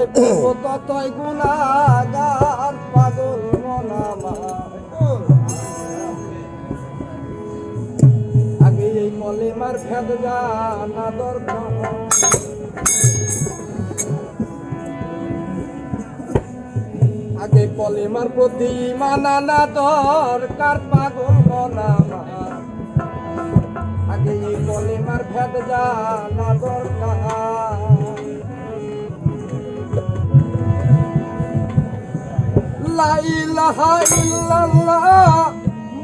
যতই পূর্ব ততই গুনাহগার পাগল মন আমার। আগে এই কলেমার ফেদ জানা দরকার, আগে কলেমার প্রতি মানানা দরকার পাগল মন আমার। আগে এই কলেমার ফেদ জানা দরকার। লা ইলাহা ইল্লাল্লাহ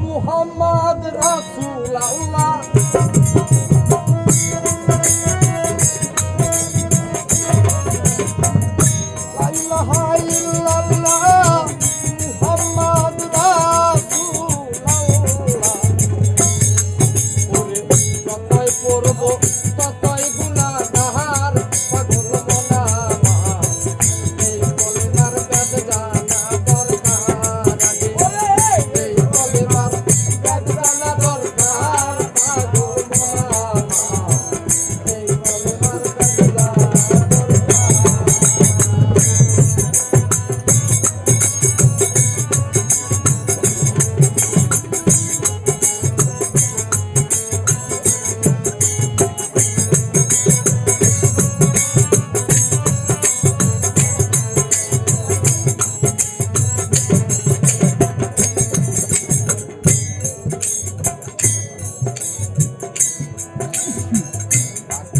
মুহাম্মদ রাসূলুল্লাহ। লা ইলাহা ইল্লাল্লাহ মুহাম্মদ রাসূলুল্লাহ। ওরে যতই পড়ব ততই গুনাহগার পাগল মন আমার। এই কলেমার ফেদ জানা দরকার, এই কলেমার ফেদ জানা দরকার পাগল মন আমার। এই কলেমার ফেদ জানা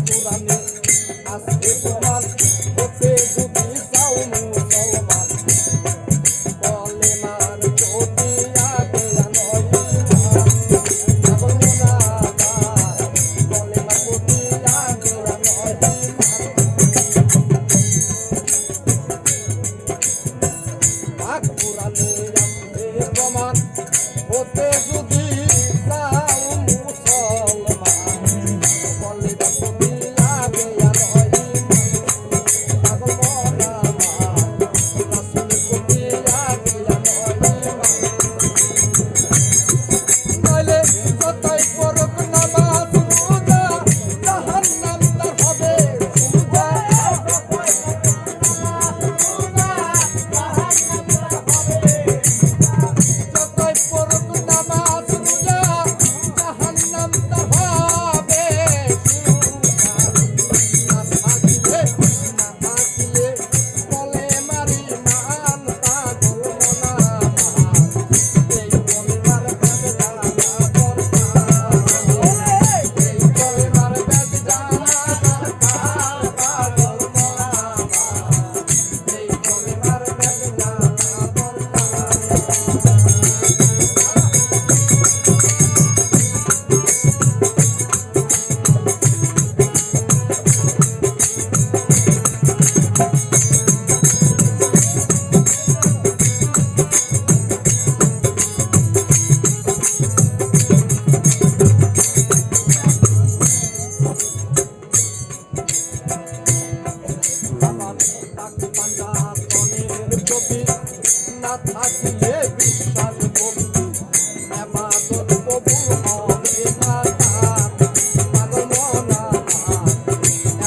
কোরআনে আজকে তোমার হতে যদি চাও মুসলমান, কলেমার প্রতি আগে নয় ঈমান। পাগল মন আমার, কলেমার প্রতি আগে নয় ঈমান। পাক কোরআনে আছে প্রমাণ হতে যদি চাও মুসলমান, কলেমার প্রতি আগে নয় ঈমান। পাগল মন আমার, রাসূলের প্রতি আগে নয় ঈমান। নইলে যতই পড়ুক নামাজ রোজা, জাহান্নাম তার হবে সোজা। যতই পড়ুক নামাজ রোজা, জাহান্নাম তার হবে সোজা। না থাকিলে কলেমার ঈমান পাগল মন আমার। এই কলেমার ফেদ জানা দরকার, এই কলেমার ফেদ জানা দরকার পাগল মন আমার। এই কলেমার ফেদ জানা দরকার। আমার তাকে পাঞ্জাতনের ছবি না থাকিলে বিশ্বাস ভক্তি, এবাদত কবুল হবে না তার। পাগল মন আমার,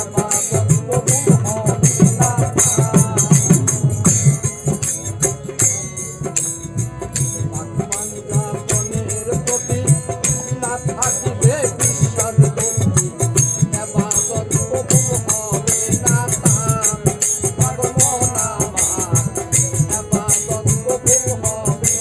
এবাদত কবুল হবে না তার। পাঞ্জাতনের ছবি না থাকিলে বিশ্বাস ভক্তি, এবাদত কবুল হবে না তার। পাগল মন আমার, এবাদত কবুল হবে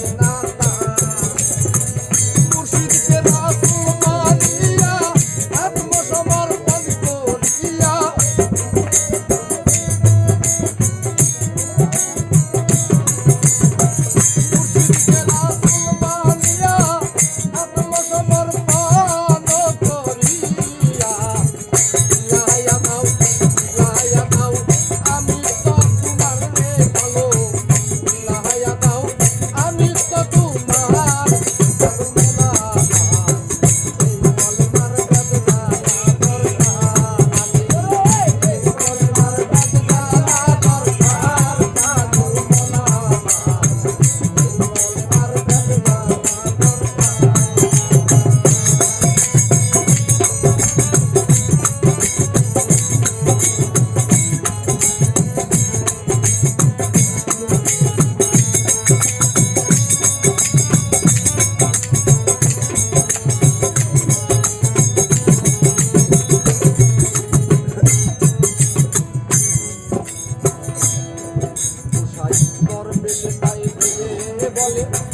বলে